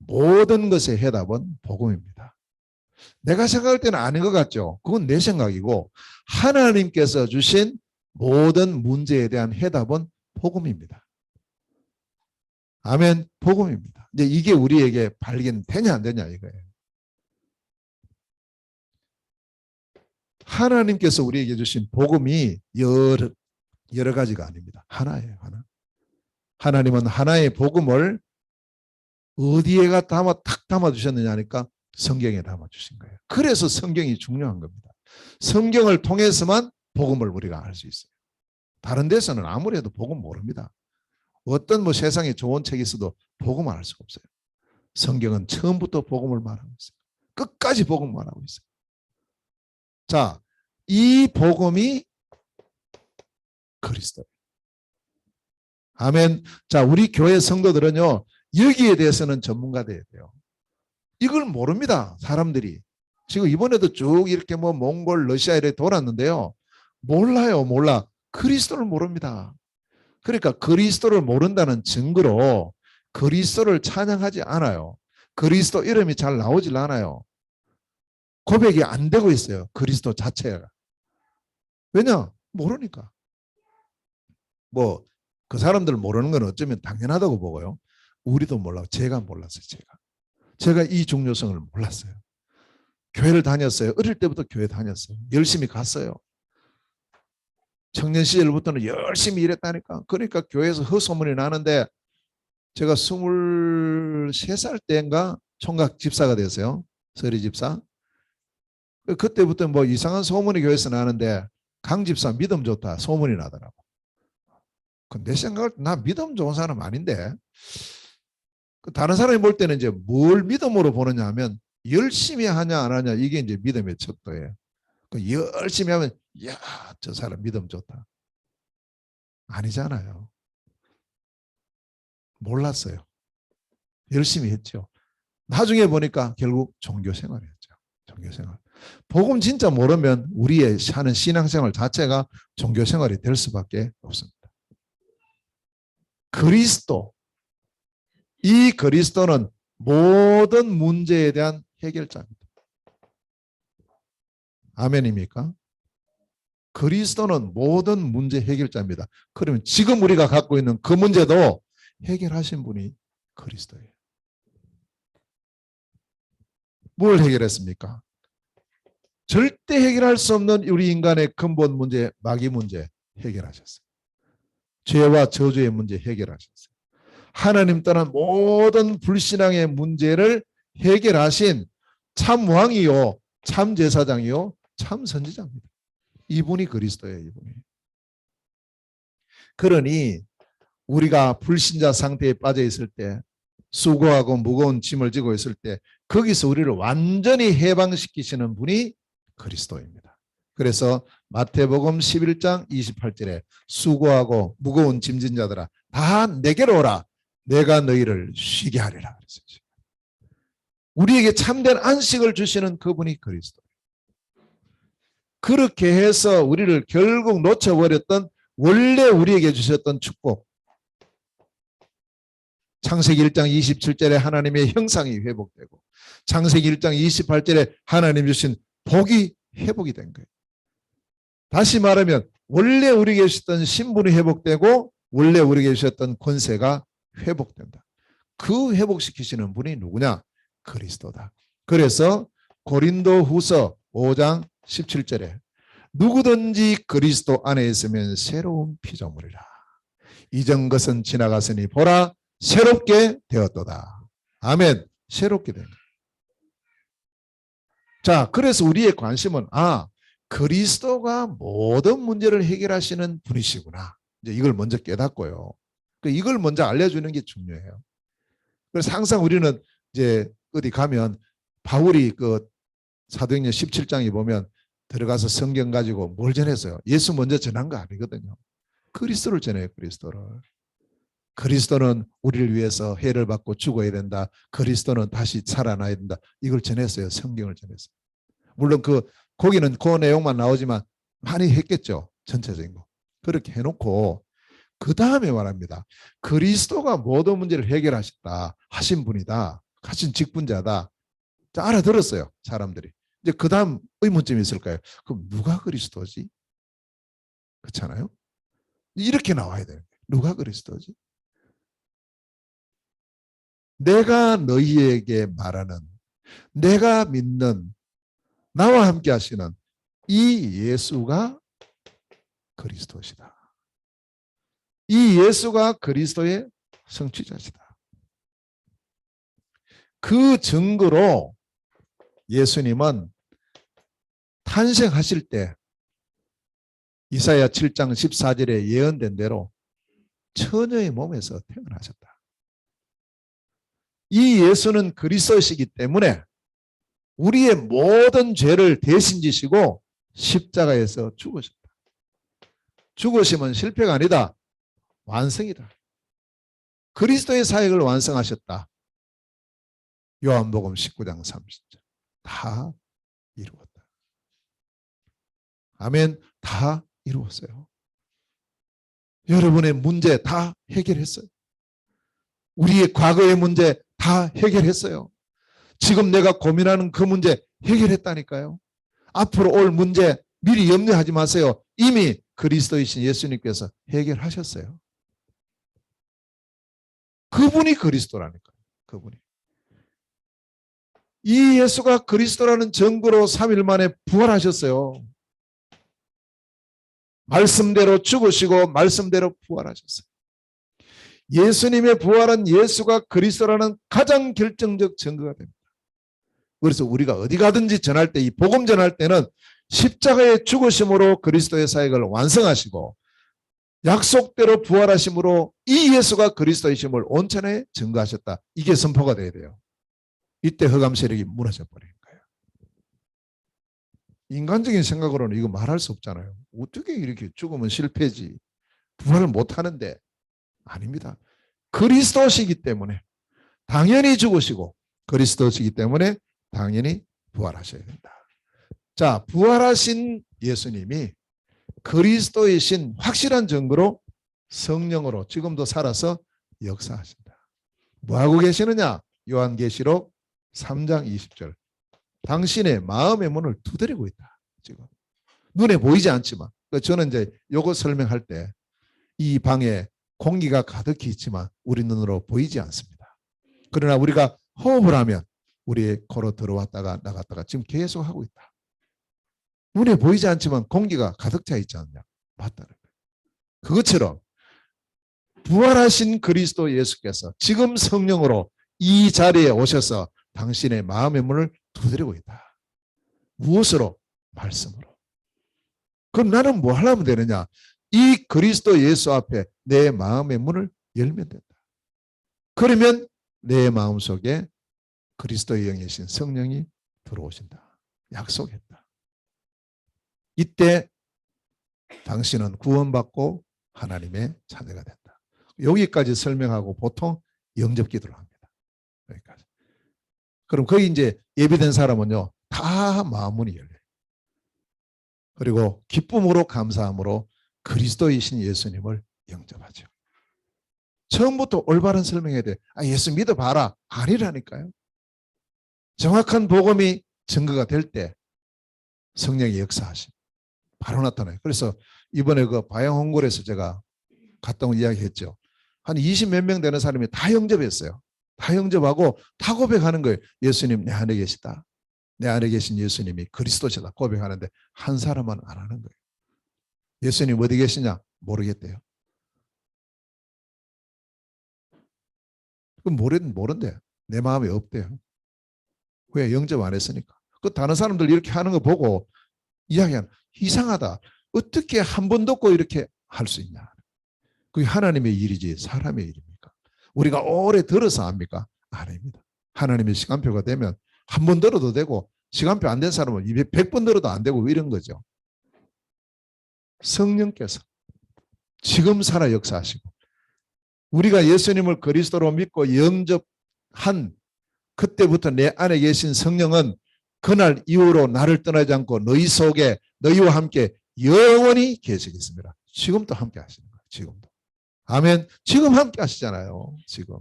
모든 것의 해답은 복음입니다. 내가 생각할 때는 아닌 것 같죠? 그건 내 생각이고 하나님께서 주신 모든 문제에 대한 해답은 복음입니다. 아멘. 복음입니다. 이제 이게 우리에게 발견되냐 안 되냐 이거예요. 하나님께서 우리에게 주신 복음이 여러 가지가 아닙니다. 하나예요. 하나. 하나님은 하나의 복음을 어디에가 탁 담아 주셨느냐 하니까 성경에 담아 주신 거예요. 그래서 성경이 중요한 겁니다. 성경을 통해서만 복음을 우리가 알 수 있어요. 다른 데서는 아무래도 복음 모릅니다. 어떤 세상에 좋은 책이 있어도 복음을 알 수가 없어요. 성경은 처음부터 복음을 말하고 있어요. 끝까지 복음을 말하고 있어요. 자, 이 복음이 그리스도. 아멘. 자, 우리 교회 성도들은요, 여기에 대해서는 전문가 돼야 돼요. 이걸 모릅니다. 사람들이. 지금 이번에도 쭉 이렇게 몽골, 러시아 이렇게 돌았는데요. 몰라요. 몰라. 그리스도를 모릅니다. 그러니까 그리스도를 모른다는 증거로 그리스도를 찬양하지 않아요. 그리스도 이름이 잘 나오질 않아요. 고백이 안 되고 있어요. 그리스도 자체가. 왜냐? 모르니까. 그 사람들 모르는 건 어쩌면 당연하다고 보고요. 우리도 몰라요. 제가 몰랐어요. 제가 이 중요성을 몰랐어요. 교회를 다녔어요. 어릴 때부터 교회 다녔어요. 열심히 갔어요. 청년 시절부터는 열심히 일했다니까. 그러니까 교회에서 헛소문이 나는데 제가 23살 때인가 총각 집사가 됐어요. 서리 집사. 그때부터 이상한 소문이 교회에서 나는데 강 집사 믿음 좋다 소문이 나더라고. 내 생각을 나 믿음 좋은 사람 아닌데 다른 사람이 볼 때는 이제 뭘 믿음으로 보느냐 하면 열심히 하냐 안 하냐 이게 이제 믿음의 척도예요. 열심히 하면 야, 저 사람 믿음 좋다. 아니잖아요. 몰랐어요. 열심히 했죠. 나중에 보니까 결국 종교생활이었죠. 종교생활. 복음 진짜 모르면 우리의 하는 신앙생활 자체가 종교생활이 될 수밖에 없습니다. 그리스도. 이 그리스도는 모든 문제에 대한 해결자입니다. 아멘입니까? 그리스도는 모든 문제 해결자입니다. 그러면 지금 우리가 갖고 있는 그 문제도 해결하신 분이 그리스도예요. 뭘 해결했습니까? 절대 해결할 수 없는 우리 인간의 근본 문제, 마귀 문제 해결하셨어요. 죄와 저주의 문제 해결하셨어요. 하나님 떠난 모든 불신앙의 문제를 해결하신 참 왕이요, 참 제사장이요, 참 선지자입니다. 이분이 그리스도예요. 이분이. 그러니 우리가 불신자 상태에 빠져 있을 때, 수고하고 무거운 짐을 지고 있을 때 거기서 우리를 완전히 해방시키시는 분이 그리스도입니다. 그래서 마태복음 11장 28절에 수고하고 무거운 짐진 자들아 다 내게로 오라 내가 너희를 쉬게 하리라 그랬어요. 우리에게 참된 안식을 주시는 그분이 그리스도. 그렇게 해서 우리를 결국 놓쳐버렸던 원래 우리에게 주셨던 축복, 창세기 1장 27절에 하나님의 형상이 회복되고 창세기 1장 28절에 하나님 주신 복이 회복이 된 거예요. 다시 말하면 원래 우리에게 주셨던 신분이 회복되고 원래 우리에게 주셨던 권세가 회복된다. 그 회복시키시는 분이 누구냐? 그리스도다. 그래서 고린도후서 5장 17절에 누구든지 그리스도 안에 있으면 새로운 피조물이라. 이전 것은 지나갔으니 보라 새롭게 되었도다. 아멘. 새롭게 된 거예요. 자, 그래서 우리의 관심은 그리스도가 모든 문제를 해결하시는 분이시구나. 이제 이걸 먼저 깨닫고요. 이걸 먼저 알려주는 게 중요해요. 그래서 항상 우리는 이제 어디 가면 바울이 그 사도행전 17장에 보면 들어가서 성경 가지고 뭘 전했어요? 예수 먼저 전한 거 아니거든요. 그리스도를 전해요. 그리스도를. 그리스도는 우리를 위해서 해를 받고 죽어야 된다. 그리스도는 다시 살아나야 된다. 이걸 전했어요. 성경을 전했어요. 물론 거기는 그 내용만 나오지만 많이 했겠죠. 전체적인 거. 그렇게 해놓고 그 다음에 말합니다. 그리스도가 모든 문제를 해결하셨다. 하신 분이다. 하신 직분자다. 알아들었어요. 사람들이. 이제 그 다음 의문점이 있을까요? 그럼 누가 그리스도지? 그렇잖아요. 이렇게 나와야 돼요. 누가 그리스도지? 내가 너희에게 말하는, 내가 믿는, 나와 함께 하시는 이 예수가 그리스도시다. 이 예수가 그리스도의 성취자시다. 그 증거로 예수님은 탄생하실 때 이사야 7장 14절에 예언된 대로 처녀의 몸에서 태어나셨다. 이 예수는 그리스도시기 때문에 우리의 모든 죄를 대신 지시고 십자가에서 죽으셨다. 죽으심은 실패가 아니다. 완성이다. 그리스도의 사역을 완성하셨다. 요한복음 19장 30절. 다 이루었다. 아멘. 다 이루었어요. 여러분의 문제 다 해결했어요. 우리의 과거의 문제 다 해결했어요. 지금 내가 고민하는 그 문제 해결했다니까요. 앞으로 올 문제 미리 염려하지 마세요. 이미 그리스도이신 예수님께서 해결하셨어요. 그분이 그리스도라니까요. 그분이. 이 예수가 그리스도라는 증거로 3일 만에 부활하셨어요. 말씀대로 죽으시고 말씀대로 부활하셨어요. 예수님의 부활은 예수가 그리스도라는 가장 결정적 증거가 됩니다. 그래서 우리가 어디 가든지 전할 때, 이 복음 전할 때는 십자가의 죽으심으로 그리스도의 사역을 완성하시고 약속대로 부활하심으로 이 예수가 그리스도이심을 온천에 증거하셨다. 이게 선포가 돼야 돼요. 이때 흑암 세력이 무너져 버리는 거예요. 인간적인 생각으로는 이거 말할 수 없잖아요. 어떻게 이렇게 죽으면 실패지. 부활을 못하는데. 아닙니다. 그리스도시기 때문에 당연히 죽으시고 그리스도시기 때문에 당연히 부활하셔야 된다. 자, 부활하신 예수님이 그리스도이신 확실한 증거로 성령으로 지금도 살아서 역사하신다. 뭐하고 계시느냐? 요한계시록 3장 20절. 당신의 마음의 문을 두드리고 있다. 지금 눈에 보이지 않지만 저는 이제 요거 설명할 때 이 방에 공기가 가득히 있지만 우리 눈으로 보이지 않습니다. 그러나 우리가 호흡을 하면 우리의 코로 들어왔다가 나갔다가 지금 계속 하고 있다. 눈에 보이지 않지만 공기가 가득 차 있지 않냐. 맞다는 거예요. 그것처럼 부활하신 그리스도 예수께서 지금 성령으로 이 자리에 오셔서 당신의 마음의 문을 두드리고 있다. 무엇으로? 말씀으로. 그럼 나는 뭐 하려면 되느냐? 이 그리스도 예수 앞에 내 마음의 문을 열면 된다. 그러면 내 마음속에 그리스도의 영이신 성령이 들어오신다. 약속했다. 이때 당신은 구원받고 하나님의 자녀가 된다. 여기까지 설명하고 보통 영접 기도를 합니다. 여기까지. 그럼 거기 이제 예비된 사람은요, 다 마음문이 열려요. 그리고 기쁨으로 감사함으로 그리스도이신 예수님을 영접하죠. 처음부터 올바른 설명해야 돼. 예수 믿어봐라. 아니라니까요. 정확한 복음이 증거가 될 때 성령의 역사하심 바로 나타나요. 그래서 이번에 그 바양홍골에서 제가 갔다 온 이야기 했죠. 한 20몇 명 되는 사람이 다 영접했어요. 다 영접하고 다 고백하는 거예요. 예수님 내 안에 계시다. 내 안에 계신 예수님이 그리스도시다 고백하는데 한 사람은 안 하는 거예요. 예수님 어디 계시냐? 모르겠대요. 그럼 모른대. 내 마음에 없대요. 왜? 영접 안 했으니까. 그 다른 사람들 이렇게 하는 거 보고 이야기하는, 이상하다. 어떻게 한 번 듣고 이렇게 할 수 있냐. 그게 하나님의 일이지 사람의 일입니까? 우리가 오래 들어서 합니까? 아닙니다. 하나님의 시간표가 되면 한 번 들어도 되고 시간표 안 된 사람은 100번 들어도 안 되고 이런 거죠. 성령께서 지금 살아 역사하시고 우리가 예수님을 그리스도로 믿고 영접한 그때부터 내 안에 계신 성령은 그날 이후로 나를 떠나지 않고 너희 속에 너희와 함께 영원히 계시겠습니다. 지금도 함께 하시는 거예요. 지금도. 아멘. 지금 함께 하시잖아요. 지금.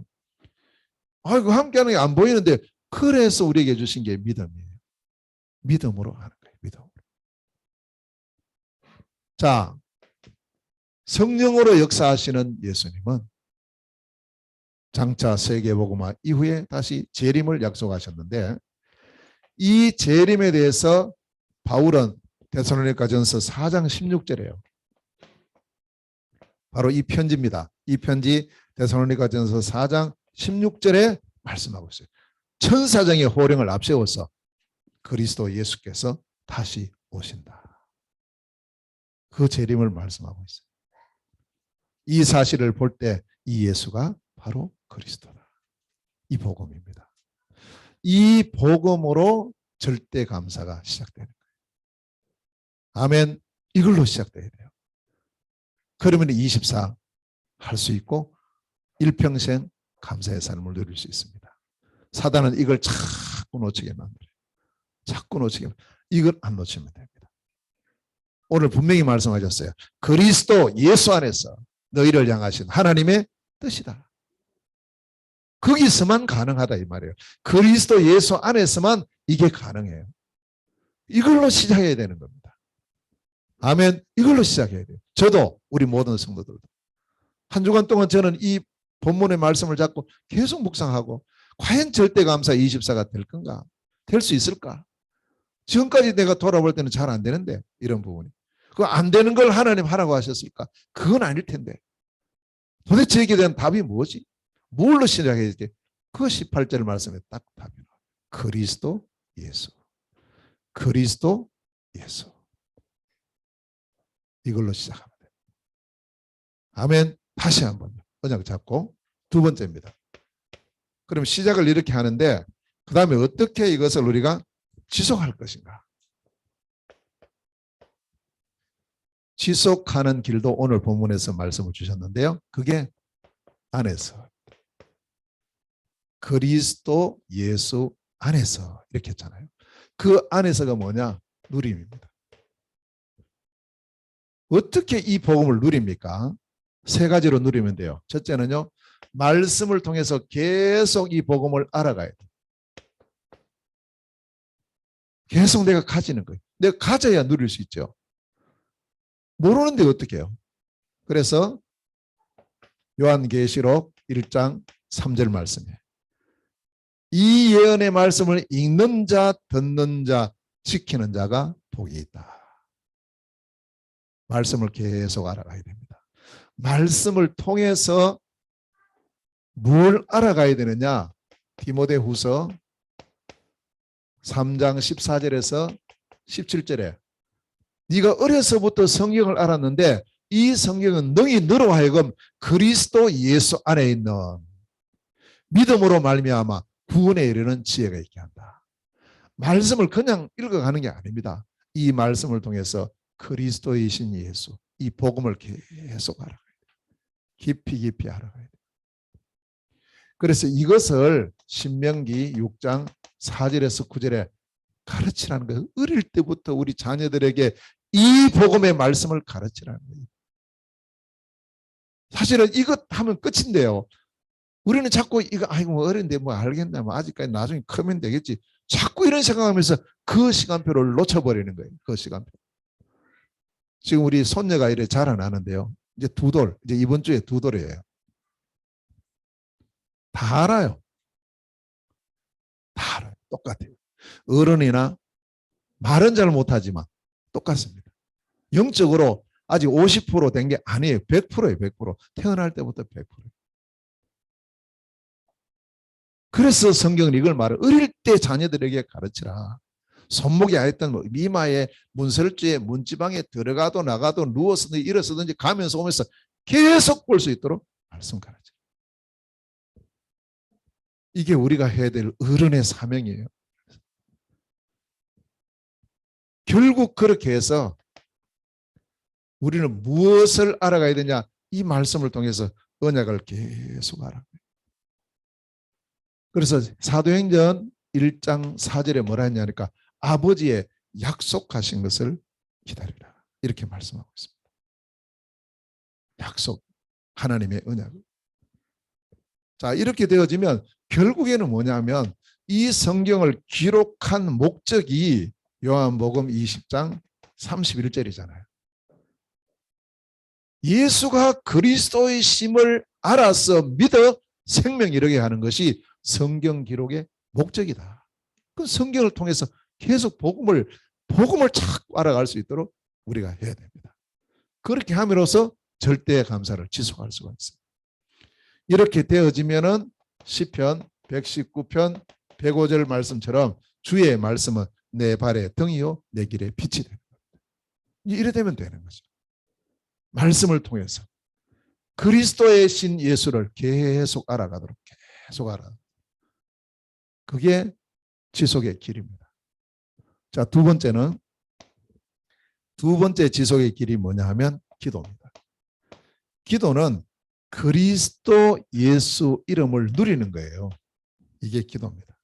아이고 함께 하는 게 안 보이는데 그래서 우리에게 주신 게 믿음이에요. 믿음으로 하는 거예요. 믿음으로. 자, 성령으로 역사하시는 예수님은 장차 세계복음화 이후에 다시 재림을 약속하셨는데 이 재림에 대해서 바울은 데살로니가전서 4장 16절이에요. 바로 이 편지입니다. 이 편지 데살로니가전서 4장 16절에 말씀하고 있어요. 천사장의 호령을 앞세워서 그리스도 예수께서 다시 오신다. 그 재림을 말씀하고 있어요. 이 사실을 볼 때 이 예수가 바로 그리스도다. 이 복음입니다. 이 복음으로 절대 감사가 시작되는 거예요. 아멘. 이걸로 시작돼야 돼요. 그러면 24 할 수 있고 일평생 감사의 삶을 누릴 수 있습니다. 사단은 이걸 자꾸 놓치게 만들어요. 자꾸 놓치게 만들어요. 이걸 안 놓치면 됩니다. 오늘 분명히 말씀하셨어요. 그리스도 예수 안에서 너희를 향하신 하나님의 뜻이다. 거기서만 가능하다 이 말이에요. 그리스도 예수 안에서만 이게 가능해요. 이걸로 시작해야 되는 겁니다. 아멘. 이걸로 시작해야 돼요. 저도 우리 모든 성도들도 한 주간 동안 저는 이 본문의 말씀을 잡고 계속 묵상하고 과연 절대감사 24가 될 건가? 될 수 있을까? 지금까지 내가 돌아볼 때는 잘 안 되는데 이런 부분이. 그 안 되는 걸 하나님 하라고 하셨을까? 그건 아닐 텐데. 도대체 여기에 대한 답이 뭐지? 뭘로 시작해야 돼? 그 18절 말씀에 딱 답이 나와요. 그리스도 예수. 그리스도 예수. 이걸로 시작하면 돼요. 아멘. 다시 한번 언약 잡고 두 번째입니다. 그럼 시작을 이렇게 하는데 그 다음에 어떻게 이것을 우리가 지속할 것인가? 지속하는 길도 오늘 본문에서 말씀을 주셨는데요. 그게 안에서 그리스도 예수 안에서 이렇게 했잖아요. 그 안에서가 뭐냐? 누림입니다. 어떻게 이 복음을 누립니까? 세 가지로 누리면 돼요. 첫째는요. 말씀을 통해서 계속 이 복음을 알아가야 돼요. 계속 내가 가지는 거예요. 내가 가져야 누릴 수 있죠. 모르는데 어떻게 해요? 그래서 요한계시록 1장 3절 말씀이에요. 이 예언의 말씀을 읽는 자, 듣는 자, 지키는 자가 복이 있다. 말씀을 계속 알아가야 됩니다. 말씀을 통해서 뭘 알아가야 되느냐? 디모데후서 3장 14절에서 17절에 네가 어려서부터 성경을 알았는데 이 성경은 너로 하여금 그리스도 예수 안에 있는 믿음으로 말미암아 구원에 이르는 지혜가 있게 한다. 말씀을 그냥 읽어가는 게 아닙니다. 이 말씀을 통해서 그리스도이신 예수, 이 복음을 계속 알아가야 돼요. 깊이 알아가야 돼요. 그래서 이것을 신명기 6장 4절에서 9절에 가르치라는 거예요. 어릴 때부터 우리 자녀들에게 이 복음의 말씀을 가르치라는 거예요. 사실은 이것 하면 끝인데요. 우리는 자꾸 이거 아이고 어린데 뭐 알겠나 뭐 아직까지 나중에 크면 되겠지. 자꾸 이런 생각하면서 그 시간표를 놓쳐버리는 거예요. 그 시간표. 지금 우리 손녀가 이래 자라나는데요. 이제 이제 이번 주에 2돌이에요. 다 알아요. 다 알아요. 똑같아요. 어른이나 말은 잘 못하지만 똑같습니다. 영적으로 아직 50% 된 게 아니에요. 100%예요. 100%. 태어날 때부터 100%예요. 그래서 성경은 이걸 말해요. 어릴 때 자녀들에게 가르치라. 손목이 아였던 뭐 이마에 문설주에 문지방에 들어가도 나가도 누워서든지 일어서든지 가면서 오면서 계속 볼 수 있도록 말씀 가르쳐. 이게 우리가 해야 될 어른의 사명이에요. 결국 그렇게 해서 우리는 무엇을 알아가야 되냐? 이 말씀을 통해서 언약을 계속 알아가요. 그래서 사도행전 1장 4절에 뭐라 했냐니까 아버지의 약속하신 것을 기다리라. 이렇게 말씀하고 있습니다. 약속, 하나님의 언약. 자, 이렇게 되어지면 결국에는 뭐냐면 이 성경을 기록한 목적이 요한복음 20장 31절이잖아요. 예수가 그리스도의 심을 알아서 믿어 생명 이르게 하는 것이 성경 기록의 목적이다. 그 성경을 통해서 계속 복음을 자꾸 알아갈 수 있도록 우리가 해야 됩니다. 그렇게 함으로써 절대의 감사를 지속할 수가 있어요. 이렇게 되어지면은 시편 119편 105절 말씀처럼 주의 말씀은 내 발의 등이요 내 길의 빛이 되는 겁니다. 이래 되면 되는 거죠. 말씀을 통해서 그리스도의 신 예수를 계속 알아가도록 계속 알아. 그게 지속의 길입니다. 자, 두 번째 지속의 길이 뭐냐 하면 기도입니다. 기도는 그리스도 예수 이름을 누리는 거예요. 이게 기도입니다.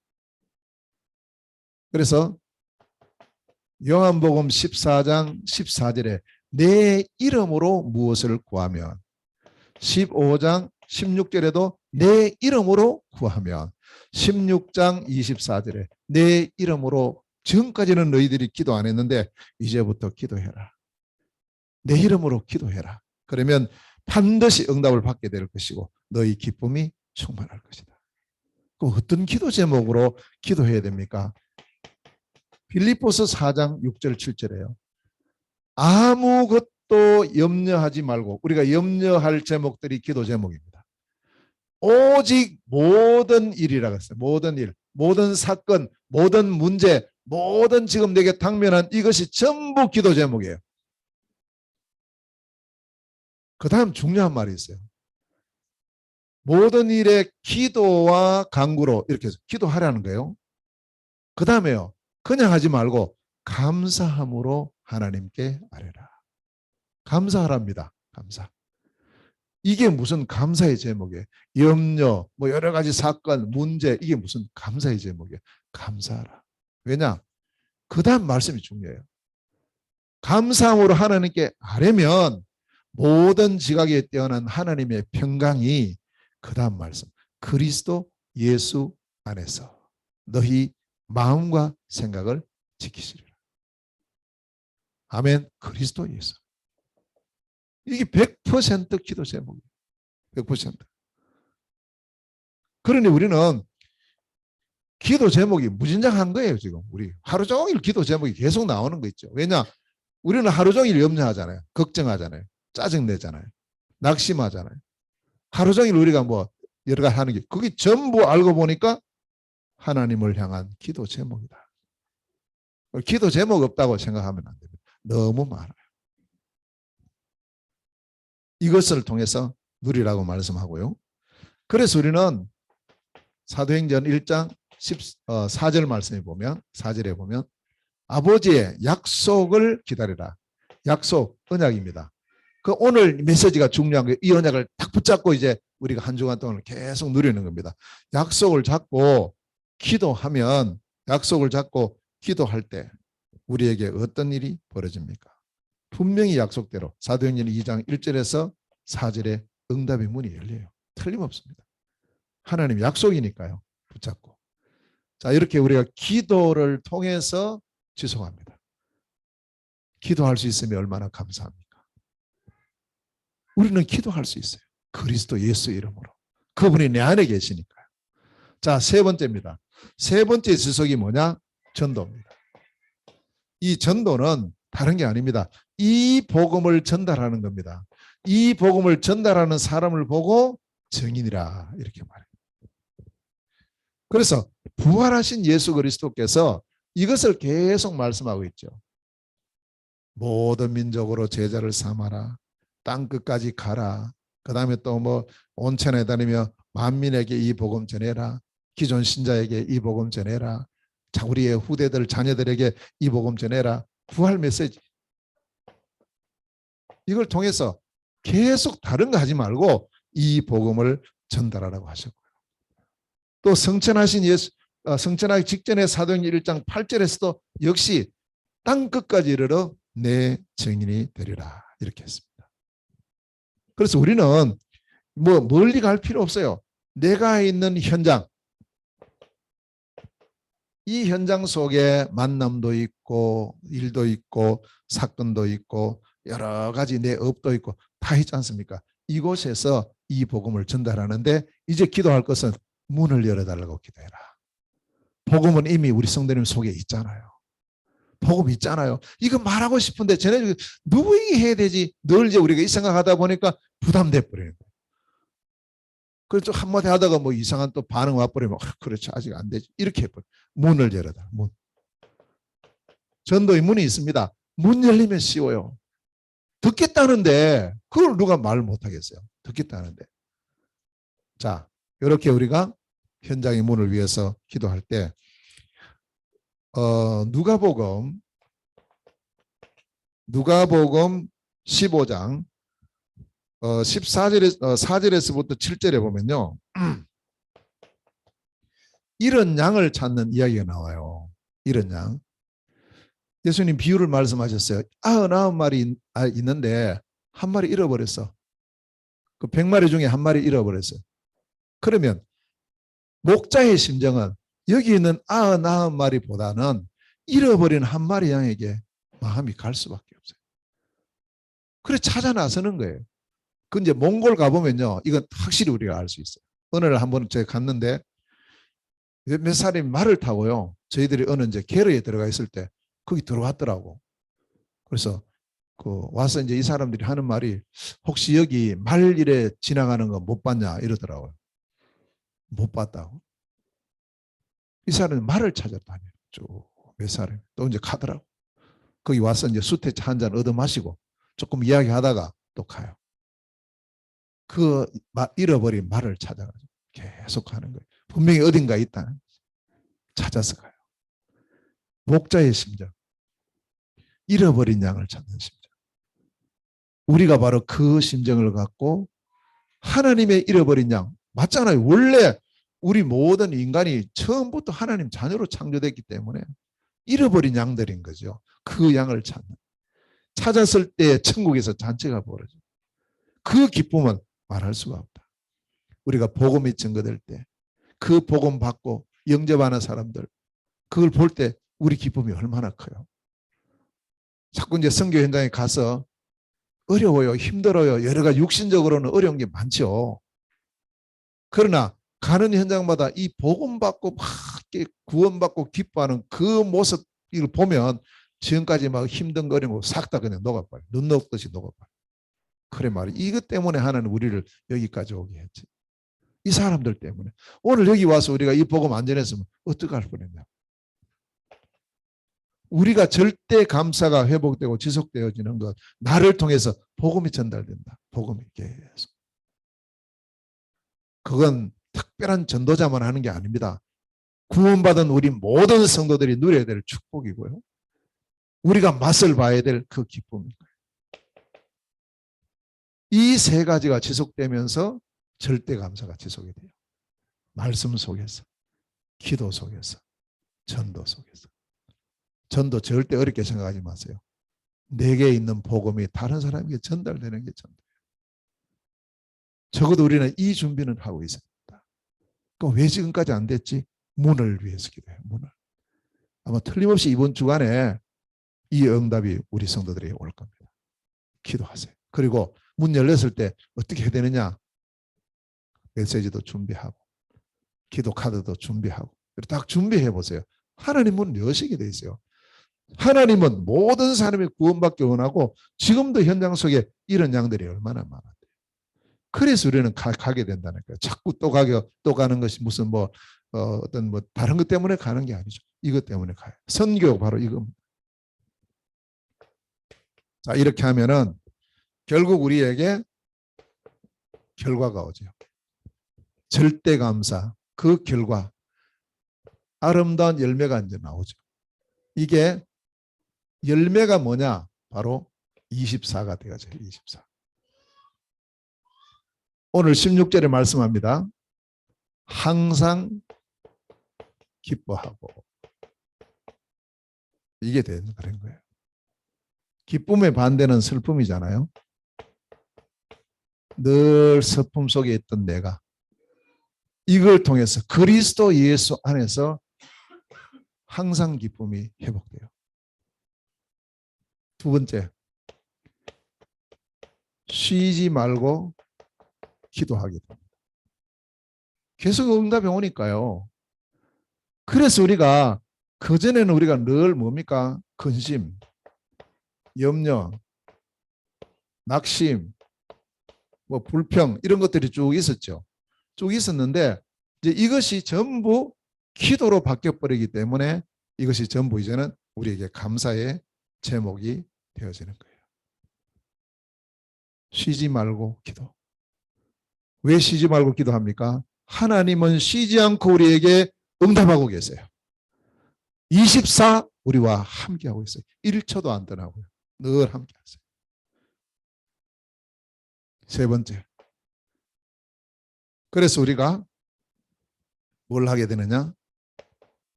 그래서 요한복음 14장 14절에 내 이름으로 무엇을 구하면 15장 16절에도 내 이름으로 구하면 16장 24절에 내 이름으로 지금까지는 너희들이 기도 안 했는데 이제부터 기도해라. 내 이름으로 기도해라. 그러면 반드시 응답을 받게 될 것이고 너희 기쁨이 충만할 것이다. 그럼 어떤 기도 제목으로 기도해야 됩니까? 빌립보서 4장 6절 7절에요. 아무것도 염려하지 말고 우리가 염려할 제목들이 기도 제목입니다. 오직 모든 일이라고 했어요. 모든 일, 모든 사건, 모든 문제, 모든 지금 내게 당면한 이것이 전부 기도 제목이에요. 그 다음 중요한 말이 있어요. 모든 일에 기도와 간구로 이렇게 해서 기도하라는 거예요. 그 다음에요. 그냥 하지 말고 감사함으로 하나님께 아뢰라. 감사하랍니다. 감사. 이게 무슨 감사의 제목이에요. 염려, 뭐 여러 가지 사건, 문제 이게 무슨 감사의 제목이에요. 감사하라. 왜냐? 그 다음 말씀이 중요해요. 감사함으로 하나님께 아뢰면 모든 지각에 뛰어난 하나님의 평강이 그 다음 말씀 그리스도 예수 안에서 너희 마음과 생각을 지키시리라. 아멘. 그리스도 예수. 이게 100% 기도 제목이에요. 100%. 그러니 우리는 기도 제목이 무진장한 거예요. 지금 우리 하루 종일 기도 제목이 계속 나오는 거 있죠. 왜냐? 우리는 하루 종일 염려하잖아요. 걱정하잖아요. 짜증내잖아요. 낙심하잖아요. 하루 종일 우리가 뭐 여러 가지 하는 게 그게 전부 알고 보니까 하나님을 향한 기도 제목이다. 기도 제목 없다고 생각하면 안 됩니다. 너무 많아요. 이것을 통해서 누리라고 말씀하고요. 그래서 우리는 사도행전 1장 4절 말씀에 보면 4절에 보면 아버지의 약속을 기다리라. 약속, 언약입니다. 그 오늘 메시지가 중요한 거예요. 이 언약을 딱 붙잡고 이제 우리가 한 주간 동안 계속 누리는 겁니다. 약속을 잡고 기도하면 약속을 잡고 기도할 때 우리에게 어떤 일이 벌어집니까? 분명히 약속대로 사도행전 2장 1절에서 4절에 응답의 문이 열려요. 틀림없습니다. 하나님 약속이니까요. 붙잡고. 자, 이렇게 우리가 기도를 통해서 지속합니다. 기도할 수 있으면 얼마나 감사합니까? 우리는 기도할 수 있어요. 그리스도 예수 이름으로. 그분이 내 안에 계시니까요. 자, 세 번째입니다. 세 번째 지속이 뭐냐? 전도입니다. 이 전도는 다른 게 아닙니다. 이 복음을 전달하는 겁니다. 이 복음을 전달하는 사람을 보고 증인이라 이렇게 말해요. 그래서 부활하신 예수 그리스도께서 이것을 계속 말씀하고 있죠. 모든 민족으로 제자를 삼아라. 땅 끝까지 가라. 그 다음에 또 뭐 온천에 다니며 만민에게 이 복음 전해라. 기존 신자에게 이 복음 전해라. 자, 우리의 후대들 자녀들에게 이 복음 전해라. 부활 메시지. 이걸 통해서 계속 다른 거 하지 말고 이 복음을 전달하라고 하셨고요. 또 성천하신 예수, 성천하기 직전에 사도행전 1장 8절에서도 역시 땅 끝까지 이르러 내 증인이 되리라 이렇게 했습니다. 그래서 우리는 뭐 멀리 갈 필요 없어요. 내가 있는 현장, 이 현장 속에 만남도 있고 일도 있고 사건도 있고 여러 가지 내 업도 있고 다 있지 않습니까? 이곳에서 이 복음을 전달하는데 이제 기도할 것은 문을 열어달라고 기도해라. 복음은 이미 우리 성도님 속에 있잖아요. 복음 있잖아요. 이거 말하고 싶은데 쟤네 누구에게 해야 되지? 늘 이제 우리가 이 생각하다 보니까 부담돼 버리는 거예요. 그래서 한마디 하다가 뭐 이상한 또 반응 와버리면 그렇지 아직 안 되지. 이렇게 해버려. 문을 열어라. 문. 전도의 문이 있습니다. 문 열리면 쉬워요. 듣겠다는데 그걸 누가 말 못하겠어요. 듣겠다는데. 자, 이렇게 우리가 현장의 문을 위해서 기도할 때 누가복음 15장 4절에서부터 7절에 보면요. 이런 양을 찾는 이야기가 나와요. 이런 양. 예수님 비유를 말씀하셨어요. 99마리 있는데 한 마리 잃어버렸어. 그 100마리 중에 한 마리 잃어버렸어요. 그러면 목자의 심정은 여기 있는 99마리보다는 잃어버린 한 마리 양에게 마음이 갈 수밖에 없어요. 그래 찾아 나서는 거예요. 그 이제 몽골 가보면요. 이건 확실히 우리가 알 수 있어요. 어느 날 한번 제가 갔는데 몇 사람이 말을 타고요. 저희들이 어느 이제 게르에 들어가 있을 때 거기 들어왔더라고. 그래서 와서 이제 이 사람들이 하는 말이 혹시 여기 말 이래 지나가는 거 못 봤냐 이러더라고요. 못 봤다고. 이 사람이 말을 찾았다니. 쭉 몇 사람이 또 이제 가더라고. 거기 와서 이제 수태차 한 잔 얻어 마시고 조금 이야기하다가 또 가요. 그 잃어버린 말을 찾아가지고 계속 하는 거예요. 분명히 어딘가 있다. 찾아서 가요. 목자의 심정. 잃어버린 양을 찾는 심정. 우리가 바로 그 심정을 갖고 하나님의 잃어버린 양. 맞잖아요. 원래 우리 모든 인간이 처음부터 하나님 자녀로 창조됐기 때문에 잃어버린 양들인 거죠. 그 양을 찾는. 찾았을 때 천국에서 잔치가 벌어져요. 그 기쁨은 말할 수가 없다. 우리가 복음이 증거될 때 그 복음 받고 영접하는 사람들 그걸 볼 때 우리 기쁨이 얼마나 커요. 자꾸 이제 선교 현장에 가서 어려워요. 힘들어요. 여러 가지 육신적으로는 어려운 게 많죠. 그러나 가는 현장마다 이 복음 받고 막 구원받고 기뻐하는 그 모습을 보면 지금까지 막 힘든 거리고 싹 다 그냥 녹아버려. 눈 녹듯이 녹아버려. 그래 말이야. 이것 때문에 하나는 우리를 여기까지 오게 했지. 이 사람들 때문에. 오늘 여기 와서 우리가 이 복음 안 전했으면 어떻게 할 뻔했냐. 우리가 절대 감사가 회복되고 지속되어지는 것, 나를 통해서 복음이 전달된다. 복음이 계속. 그건 특별한 전도자만 하는 게 아닙니다. 구원받은 우리 모든 성도들이 누려야 될 축복이고요. 우리가 맛을 봐야 될 그 기쁨인 거예요. 이 세 가지가 지속되면서 절대 감사가 지속이 돼요. 말씀 속에서, 기도 속에서, 전도 속에서. 전도 절대 어렵게 생각하지 마세요. 내게 있는 복음이 다른 사람에게 전달되는 게 전도예요. 적어도 우리는 이 준비는 하고 있습니다. 그럼 왜 지금까지 안 됐지? 문을 위해서 기도해요. 문을. 아마 틀림없이 이번 주간에 이 응답이 우리 성도들에게 올 겁니다. 기도하세요. 그리고 문 열렸을 때 어떻게 해야 되느냐? 메시지도 준비하고 기도 카드도 준비하고 딱 준비해 보세요. 하나님 문 여시게 돼 있어요. 하나님은 모든 사람이 구원받기 원하고 지금도 현장 속에 이런 양들이 얼마나 많아요. 그래서 우리는 가게 된다는 거예요. 자꾸 또 가는 것이 무슨 어떤 다른 것 때문에 가는 게 아니죠. 이것 때문에 가요. 선교 바로 이겁니다. 자, 이렇게 하면은 결국 우리에게 결과가 오죠. 절대 감사, 그 결과 아름다운 열매가 이제 나오죠. 이게 열매가 뭐냐? 바로 24가 되어져. 24. 오늘 16절에 말씀합니다. 항상 기뻐하고. 이게 되는 그런 거예요. 기쁨의 반대는 슬픔이잖아요. 늘 슬픔 속에 있던 내가 이걸 통해서 그리스도 예수 안에서 항상 기쁨이 회복돼요. 두 번째, 쉬지 말고 기도하게 됩니다. 계속 응답이 오니까요. 그래서 우리가 그전에는 우리가 늘 뭡니까? 근심, 염려, 낙심, 불평 이런 것들이 쭉 있었죠. 쭉 있었는데 이제 이것이 전부 기도로 바뀌어버리기 때문에 이것이 전부 이제는 우리에게 감사의 제목이 되어지는 거예요. 쉬지 말고 기도. 왜 쉬지 말고 기도합니까? 하나님은 쉬지 않고 우리에게 응답하고 계세요. 24 우리와 함께하고 있어요. 1초도 안 떠나고요. 늘 함께하세요. 세 번째. 그래서 우리가 뭘 하게 되느냐?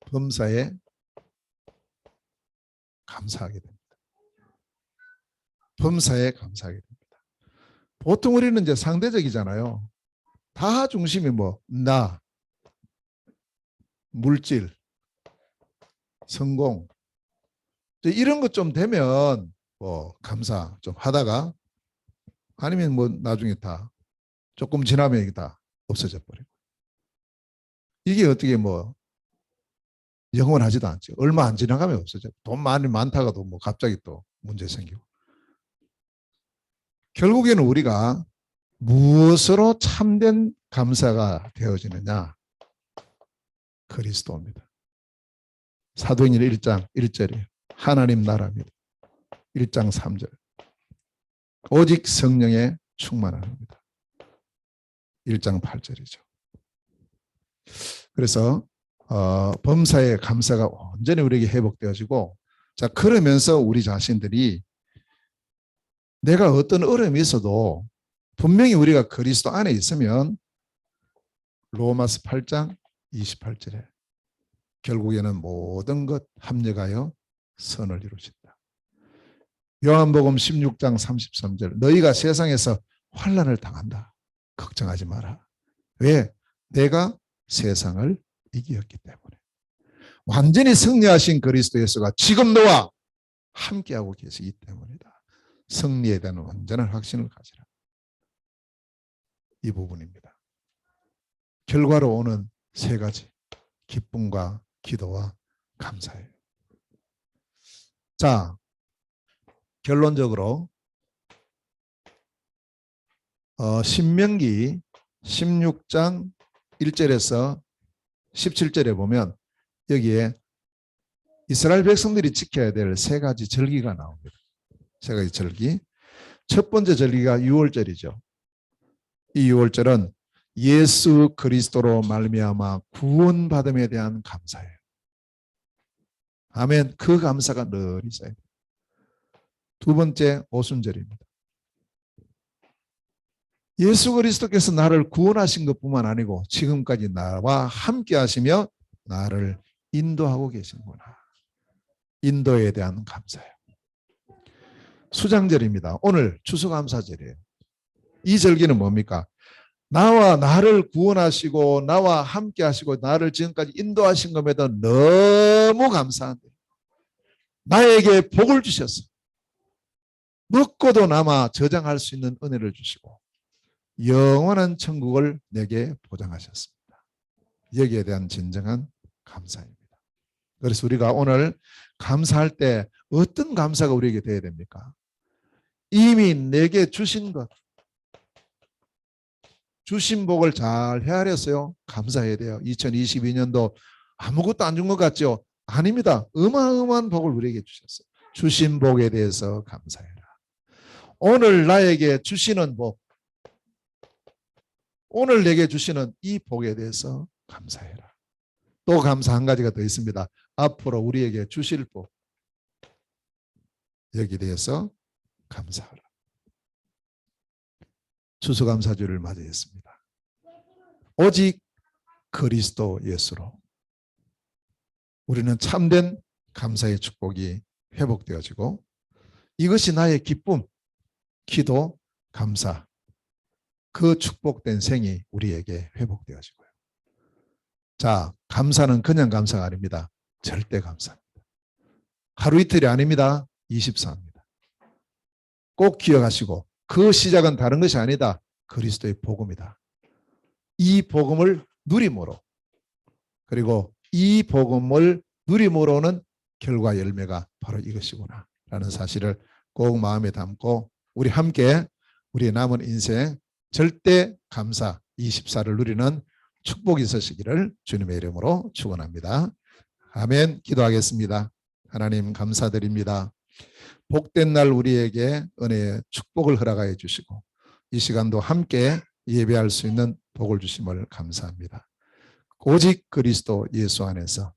범사에 감사하게 됩니다. 범사에 감사하게 됩니다. 보통 우리는 이제 상대적이잖아요. 다 중심이 나, 물질, 성공 이런 것 좀 되면 감사 좀 하다가 아니면 나중에 다 조금 지나면 이게 다 없어져 버리고 이게 어떻게 영원하지도 않죠. 얼마 안 지나가면 없어져. 돈 많다가도 갑자기 또 문제 생기고. 결국에는 우리가 무엇으로 참된 감사가 되어지느냐? 그리스도입니다. 사도행전 1장 1절에 하나님 나라입니다. 1장 3절 오직 성령의 충만함입니다. 1장 8절이죠. 그래서 범사의 감사가 온전히 우리에게 회복되어지고 자 그러면서 우리 자신들이 내가 어떤 어려움이 있어도 분명히 우리가 그리스도 안에 있으면 로마서 8장 28절에 결국에는 모든 것 합력하여 선을 이루신다. 요한복음 16장 33절 너희가 세상에서 환난을 당한다. 걱정하지 마라. 왜? 내가 세상을 이기었기 때문에. 완전히 승리하신 그리스도 예수가 지금 너와 함께하고 계시기 때문이다. 승리에 대한 완전한 확신을 가지라. 이 부분입니다. 결과로 오는 세 가지 기쁨과 기도와 감사예요. 자, 결론적으로 신명기 16장 1절에서 17절에 보면 여기에 이스라엘 백성들이 지켜야 될 세 가지 절기가 나옵니다. 세 가지 절기. 첫 번째 절기가 유월절이죠. 이 유월절은 예수 그리스도로 말미암아 구원받음에 대한 감사예요. 아멘. 그 감사가 늘 있어요. 두 번째 오순절입니다. 예수 그리스도께서 나를 구원하신 것뿐만 아니고 지금까지 나와 함께 하시며 나를 인도하고 계시는구나. 인도에 대한 감사예요. 수장절입니다. 오늘 추수감사절이에요. 이 절기는 뭡니까? 나와 나를 구원하시고 나와 함께 하시고 나를 지금까지 인도하신 것에도 너무 감사한데 나에게 복을 주셔서 먹고도 남아 저장할 수 있는 은혜를 주시고 영원한 천국을 내게 보장하셨습니다. 여기에 대한 진정한 감사입니다. 그래서 우리가 오늘 감사할 때 어떤 감사가 우리에게 되어야 됩니까? 이미 내게 주신 것, 주신 복을 잘 헤아렸어요. 감사해야 돼요. 2022년도 아무것도 안 준 것 같죠? 아닙니다. 어마어마한 복을 우리에게 주셨어요. 주신 복에 대해서 감사해라. 오늘 나에게 주시는 복, 오늘 내게 주시는 이 복에 대해서 감사해라. 또 감사 한 가지가 더 있습니다. 앞으로 우리에게 주실 복, 여기에 대해서 감사하라. 추수감사주를 맞이했습니다. 오직 그리스도 예수로 우리는 참된 감사의 축복이 회복되어지고 이것이 나의 기쁨, 기도, 감사, 그 축복된 생이 우리에게 회복되어지고요. 자, 감사는 그냥 감사가 아닙니다. 절대 감사입니다. 하루 이틀이 아닙니다. 24입니다. 꼭 기억하시고 그 시작은 다른 것이 아니다. 그리스도의 복음이다. 이 복음을 누림으로 그리고 이 복음을 누림으로는 결과 열매가 바로 이것이구나 라는 사실을 꼭 마음에 담고 우리 함께 우리의 남은 인생 절대 감사 24를 누리는 축복이 있으시기를 주님의 이름으로 축원합니다. 아멘. 기도하겠습니다. 하나님 감사드립니다. 복된 날 우리에게 은혜의 축복을 허락하여 주시고 이 시간도 함께 예배할 수 있는 복을 주심을 감사합니다. 오직 그리스도 예수 안에서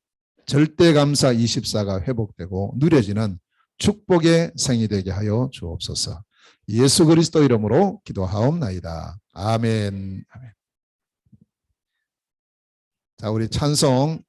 절대 감사 24가 회복되고 누려지는 축복의 생이 되게 하여 주옵소서. 예수 그리스도 이름으로 기도하옵나이다. 아멘. 아멘. 자, 우리 찬송